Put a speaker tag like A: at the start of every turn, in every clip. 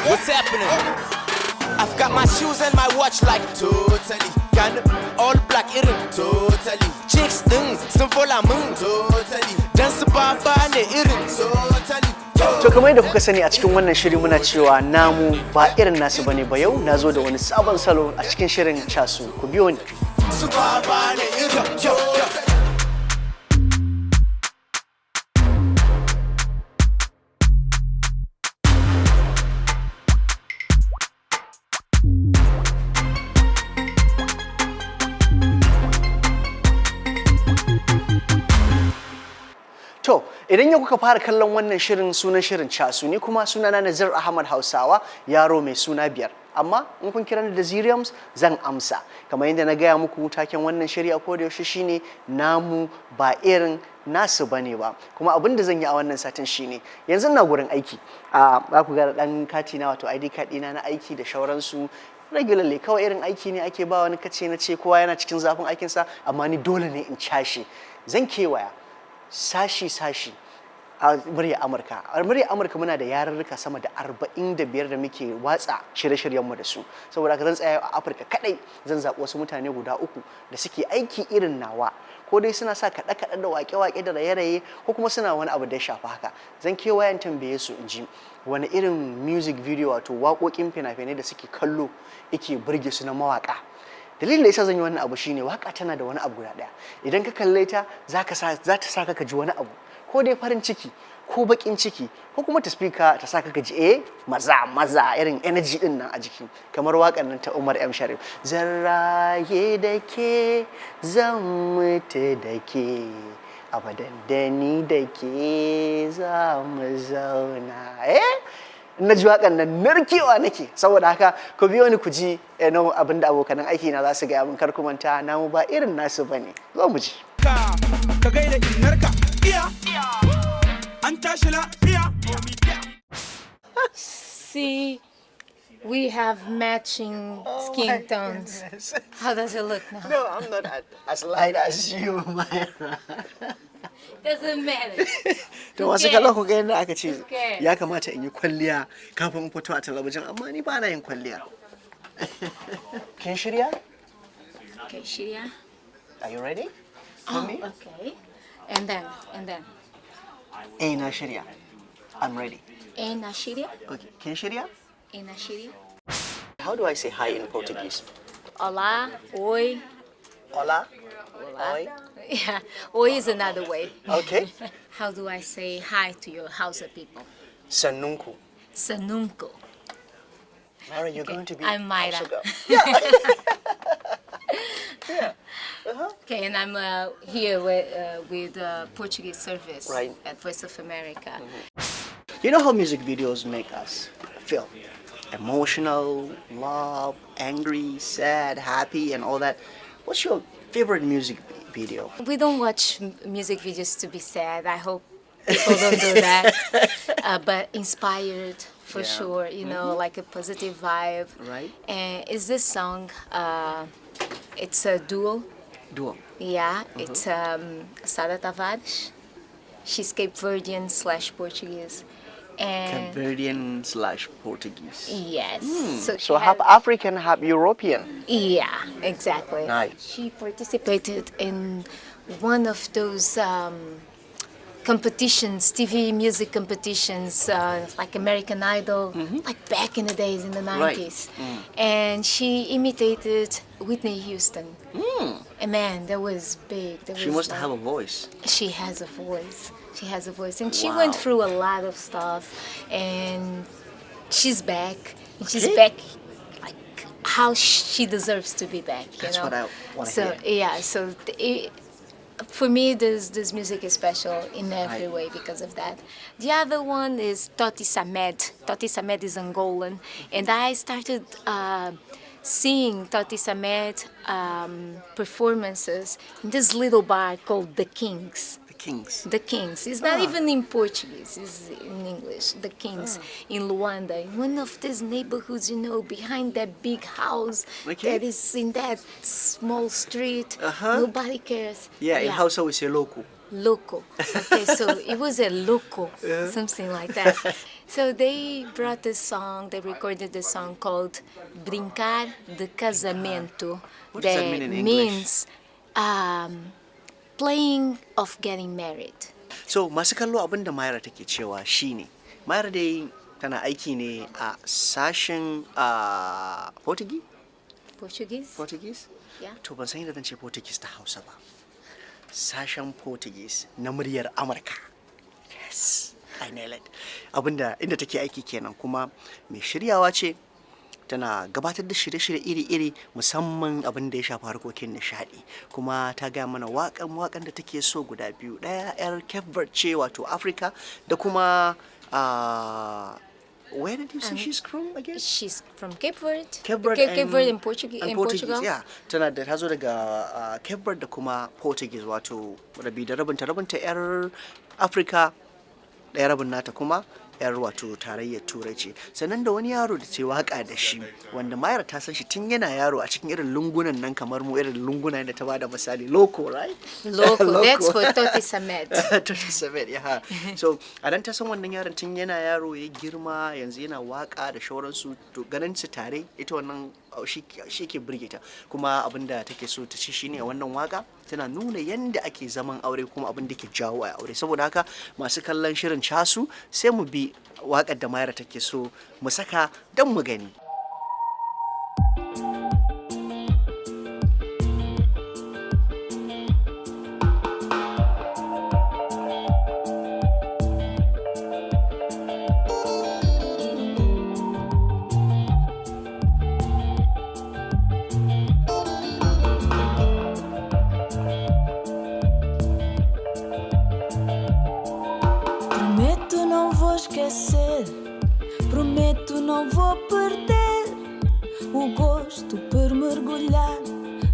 A: What's happening? I've got my shoes and my watch like totally. Got all black irin totally. Chicks sun follow mun totally. Dance baba ne irin totally.
B: To kamar yadda kuka sani a cikin wannan shiri muna cewa namu ba irin nasu bane ba, yau na zo da wani sabon salo a cikin shirin CASU. Ku biyo ni.
A: Su baba ne irin
B: To, idan yau kuka fara kallon wannan shirin sunan shirin CASU, ni kuma sunana Nazir Ahmad Hausawa, yaro mai suna biyar. Amma in kun kira ni da Ziriums zan amsa. Kamar yadda na gaya muku taken wannan shiri a koda yaushe shine namu ba irin nasu bane ba. Kuma abin da zan yi a wannan satin shine yanzu na gurin aiki. Za ku ga dan kati na wato ID card ɗina na aiki da shauransu. Regularly kawai irin aiki ne ake ba wani kace na ce kowa yana cikin zafin aikinsa, amma ni dole ne in cashe. Zan kewaya sashi a Muryar Amurka. A Muryar Amurka muna da yarurruka sama da 45 da muke watsa shirye-shiryenmu da su. Saboda haka zan tsaya a Afirka kadai zan zaɓi wasu mutane guda 3 da suke aiki irin nawa. Ko dai suna sa kaɗe-kaɗe da waƙe-waƙe da raye-raye, ko kuma suna wani abu da ya shafi haka. Zan kewayen tambaye su in ji wani irin music video wato waƙoƙin fina-finai da suke kallo yake burge su na mawaƙa. Dalilin da yasa zan yi wannan abu shine waka tana da wani abu guda daya. Idan ka kalle ta za ta saka ka ji wani abu, ko dai farin ciki ko bakin ciki, ko kuma ta speaker ta saka ka ji maza irin energy din nan a jiki, kamar wakan nan ta Umar M Sharif, zan raye da ke zan mutu da ke abadan da ni da ke za mu zauna. Na ji waƙan nan narkewa nake, saboda haka ku biyo ni ku ji abin da abokan aiki na za su gaya min, kar ku manta namu ba irin nasu bane. Zo mu ji.
C: Ka gaida innarka iya an tashi lafiya.
D: See, we have matching skin tones.
B: Goodness.
D: How does it look now?
B: No, I'm not as light as you, Myra.
D: Doesn't matter.
B: To wasu kallon ku ga yadda aka ce
D: Okay.
B: ya kamata in yi kwalliya kafin in fito a talabijin, amma ni ba na yin kwalliya. Kin shirya?
D: Okay, Shirya.
B: Are you ready? For me?
D: Okay. And then.
B: Na shirya. I'm ready.
D: Na Shirya.
B: Okay, kin shirya?
D: Na Shirya.
B: How do I say hi in Portuguese?
D: Olá, oi.
B: Hola.
D: Olá.
B: Oi.
D: Yeah, oi is another way.
B: Okay.
D: How do I say hi to your Hausa people?
B: Sanunku.
D: Sanunko.
B: Myra, you're going to be
D: I'm Myra.
B: Hausa girl. Yeah. Yeah.
D: Okay, and I'm here with Portuguese service
B: Right.
D: at Voice of America.
B: You know how music videos make us feel? Emotional, love, angry, sad, happy, and all that. What's your favorite music video?
D: We don't watch music videos to be sad. I hope people don't do that. But inspired for
B: Yeah.
D: sure, you know, like a positive vibe.
B: Right.
D: And is this song? It's a duo.
B: Duo.
D: Yeah, it's Sara Tavares. She's Cape Verdean / Portuguese. And
B: Cambodian/Portuguese.
D: yes.
B: So
D: she
B: half
D: has-
B: African, half European.
D: Yeah, exactly.
B: Nice.
D: She participated in one of those competitions, TV music competitions, like American Idol, like back in the days in the 90s. And she imitated Whitney Houston. And man, that was big. That
B: She
D: was
B: must
D: like-
B: have a voice.
D: She has a voice. She has a voice. And she
B: Wow.
D: went through a lot of stuff. And she's back. And she's
B: Okay.
D: back like how she deserves to be back. You
B: That's
D: know?
B: what I wanna
D: so,
B: hear.
D: Yeah, so for me, this music is special in every
B: Right.
D: way because of that. The other one is Toti Samed. Toti Samed is Angolan. And I started seeing Toti Samed performances in this little bar called The Kings.
B: The Kings.
D: The Kings. It's not even in Portuguese, it's in English. The Kings in Luanda, in one of these neighborhoods, you know, behind that big house
B: Okay.
D: that is in that small street.
B: Uh-huh.
D: Nobody cares.
B: Yeah, in Hausa we say loco.
D: Loco. Okay, so it was a loco, something like that. So they brought this song, they recorded a song called Brincar de Casamento.
B: What does that mean in English?
D: Means playing of getting married.
B: So masu kallo abin da Mayra take cewa shine Mayra dai tana aiki ne a sashen Portuguese?
D: Portuguese?
B: Portuguese?
D: Yeah.
B: To ban san yadda zan ce Portuguese ta Hausa ba. Sashen Portuguese na muryar Amurka. Yes, I nailed it. Abinda inda take aiki kenan kuma mai shiryawa ce tana gabatar da shirye-shirye iri-iri musamman abin da ya shafi harkokin nishadi kuma ta gaya mana wakan da take so guda biyu daya yar Cape Verde ce wato Africa da kuma where did you say she's from again?
D: She's from Cape Verde.
B: Cape Verde
D: Cape Verde in Portuguese.
B: and
D: In
B: Portuguese,
D: Portugal.
B: yeah. Tana da tazo daga Cape Verde da kuma Portuguese wato rabi da rabinta yar Africa ɗaya rabin nata kuma yar wato tarayyar turai ce sannan da wani yaro da ce waka da shi wanda Mayra ta san shi tun yana yaro a cikin irin lungunan nan kamar mu irin lunguna da ta bada misali loco right
D: Loco, that's for Toti Samet.
B: Toti Samet, yeah. So a dan ta san wannan yaron tun yana yaro ya girma yanzu yana waka da shauransu to ganin su tare ita wannan shi ke burge ta kuma abinda take so ta ci shine wannan waka tana nuna yanda ake zaman aure kuma abin da ke jawo a aure saboda haka masu kallon shirin casu sai mu bi wakar da Mayra take so mu saka don mu gani.
E: Prometo não vou esquecer, prometo não vou perder o gosto por mergulhar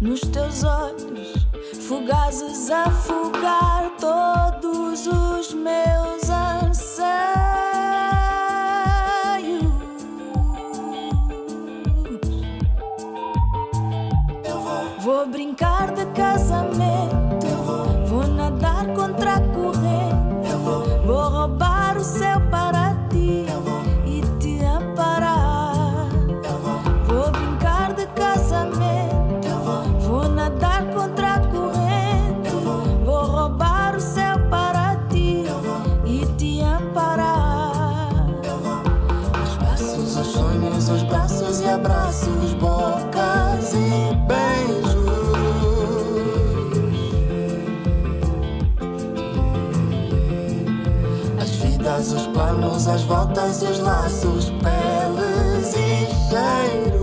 E: nos teus olhos, fugazes a afogar todos os meus anseios. Vou brincar de casamento, vou nadar contra a corrente, vou roubar o céu para ti e te amparar. Vou brincar de casamento, vou nadar contra a corrente, vou roubar o céu para ti e te amparar. Os passos, os sonhos, os braços e abraços, bocas e beijos. Os planos, as voltas e os laços, peles e cheiros.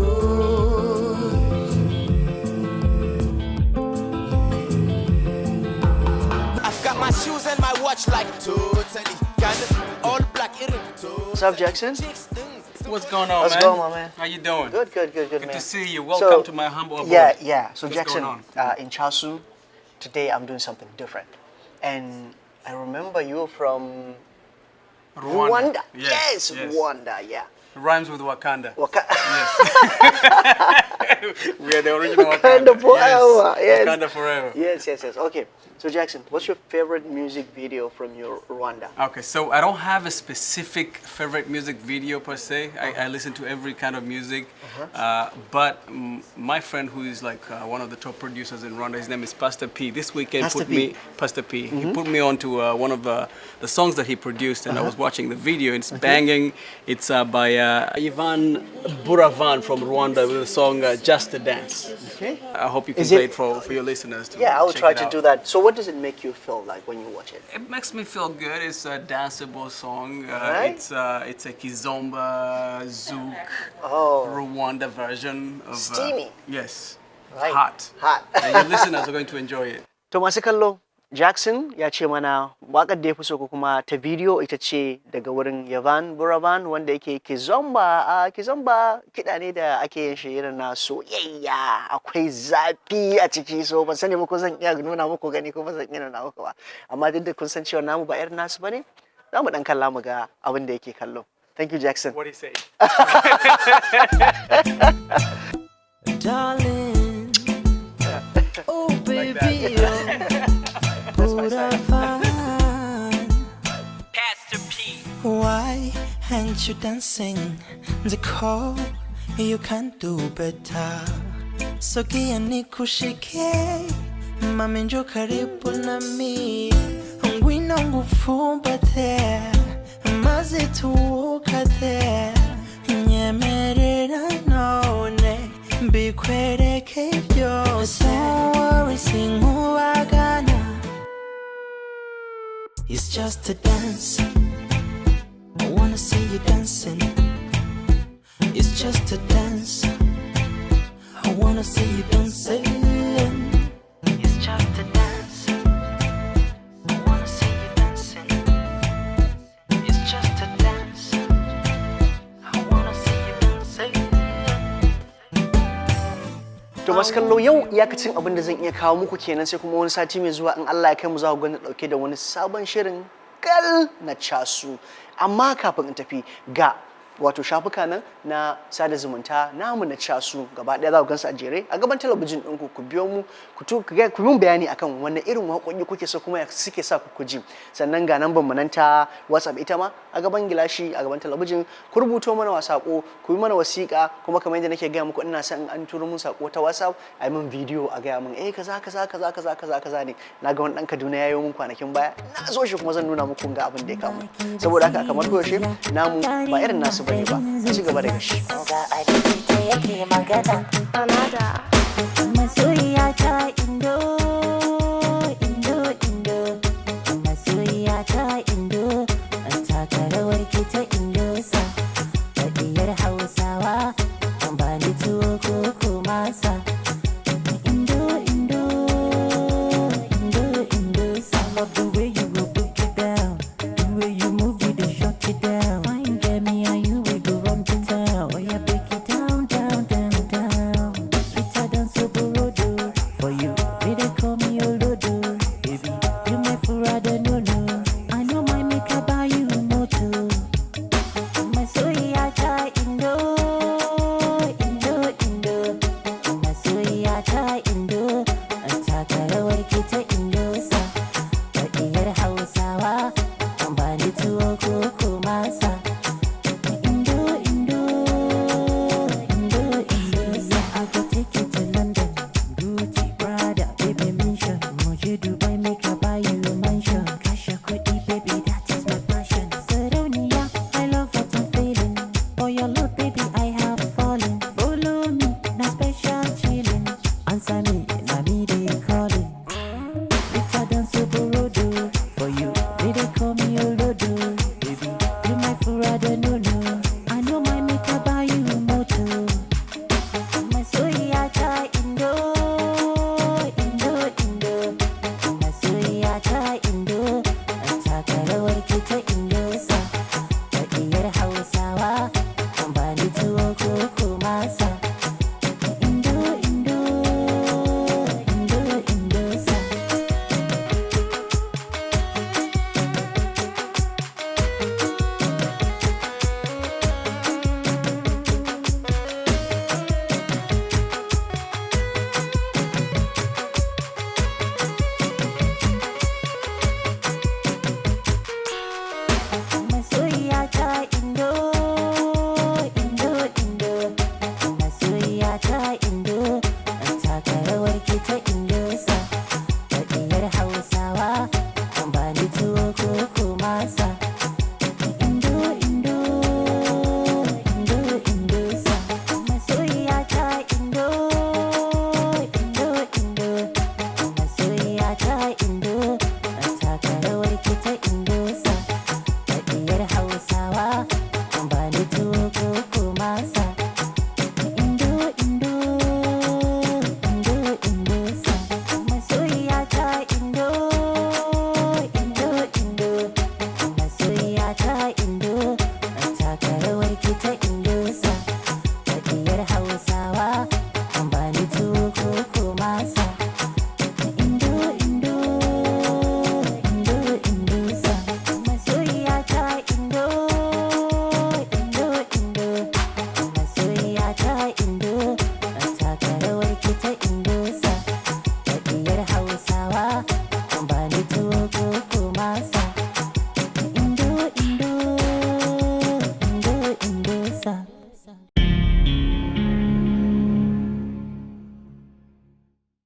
A: I've got my shoes and my watch like totally all black irin.
B: What's up, Jackson?
F: What's going on,
B: How's
F: man?
B: it going, my man?
F: How you doing?
B: Good,
F: Good
B: man.
F: to see you. Welcome to my humble abode.
B: Yeah. So
F: What's
B: Jackson,
F: going
B: in Chasu, today I'm doing something different. And I remember you from Rwanda. Yes, Rwanda, yeah.
F: Rhymes with Wakanda.
B: Yes.
F: We are the original
B: Wakanda forever. Yes.
F: Wakanda forever.
B: Yes. Okay. So Jackson, what's your favorite music video from your Rwanda?
F: Okay, so I don't have a specific favorite music video per se. I listen to every kind of music. But my friend who is like one of the top producers in Rwanda, his name is Pastor P. This weekend Pastor P. He put me on to one of the songs that he produced, and I was watching the video. It's banging. It's by Ivan Buravan from Rwanda with the song Just a Dance.
B: Okay.
F: I hope you can play it for your listeners to
B: Yeah, I will
F: check
B: try
F: it
B: to
F: out.
B: do that. So what does it make you feel like when you watch it?
F: It makes me feel good. It's a danceable song.
B: Right.
F: It's a kizomba, zouk, Rwanda version of
B: Steamy.
F: Yes.
B: Right.
F: Hot. And your listeners are going to enjoy it.
B: To masu kallo, Jackson ya ce mana waƙar da ya fi so ko kuma ta bidiyo ita ce daga wurin Yavan Buravan wanda yake kizomba. Kizomba kiɗa ne da ake yin shi irin na soyayya, akwai zafi a ciki, so ban sani ba ko zan iya nuna muku gani ko ba zan iya nuna muku ba. Amma duk da kun san cewa namu ba irin nasu bane, za mu dan kalla mu ga abin da yake kallo. Thank you, Jackson.
F: What do you say?
E: Darling, oh baby, Buravan. Why hang
G: want you dancing. The call, you can do better. Sogea nikushike, mami njoo karibu nami. Ngwino ngufumbate, maze tuwukate. Nyemerera none, bikwereke byose. Don't worry, sinkubagana. It's just a dance. I wanna see you dancing. It's just a dance. I wanna see you dancing. It's just a dance. I wanna see you dancing. It's just a dance. I wanna see you dancing.
B: To masu kallo yau iyakacin abin da zan iya kawo muku kenan, sai kuma wani sati mai zuwa in Allah ya kai mu za ku gani dauke da wani sabon shirin kal na casu. Amma kafin in tafi ga wato shafuka nan na sada zumunta namu na casu gaba daya za ku gansu a jere a gaban talabijin ɗinku. Ku biyo mu ku mun bayani akan wanne irin waƙoƙi kuke so kuma suke sa ku ji. Sannan ga nan mu nan ta WhatsApp ita ma a gaban gilashi a gaban talabijin. Ku rubuto mana wasako, ku yi mana wasiƙa, kuma kamar yadda nake gaya muku ina son an turo mun sako ta WhatsApp a yi min bidiyo a gaya min kaza ne. Na ga wani ɗan Kaduna ya yi mun kwanakin baya, na zo shi kuma zan nuna muku ga abin da ya kama. Saboda haka kamar koyaushe namu ba irin nasu bane ba. Ci gaba da gashi.
E: Masoyiya ta indo, indo, indo. Masoyiya ta indo, taka rawar ki ta indo sa. Wadiyar Hausawa, an bani tuwo ko kuma sa. Indo, indo, indo, indo sa. I love the way you go book it down, the way you move it and shut it down. Fine, get me and you we go run to town. Oh yeah, break it down, down, down, down. Sweeter than Soborodo. For you, they call me Olodo. Baby, you my Furada, no, no. I know my make I buy you moto. My soya cha indo, indo, indo. My soya cha indo. Taka rawar ki ta indo sa. Wadiyar Hausawa, an bani tuwo ko kuma sa. Indo, indo, indo, indo sa. I go take you to London, Gucci, Prada, baby mention. Moje Dubai, make I buy you a mansion. Cash a kudi, baby, that is my passion. Sarauniya, I love what I'm feeling. For your love, baby, I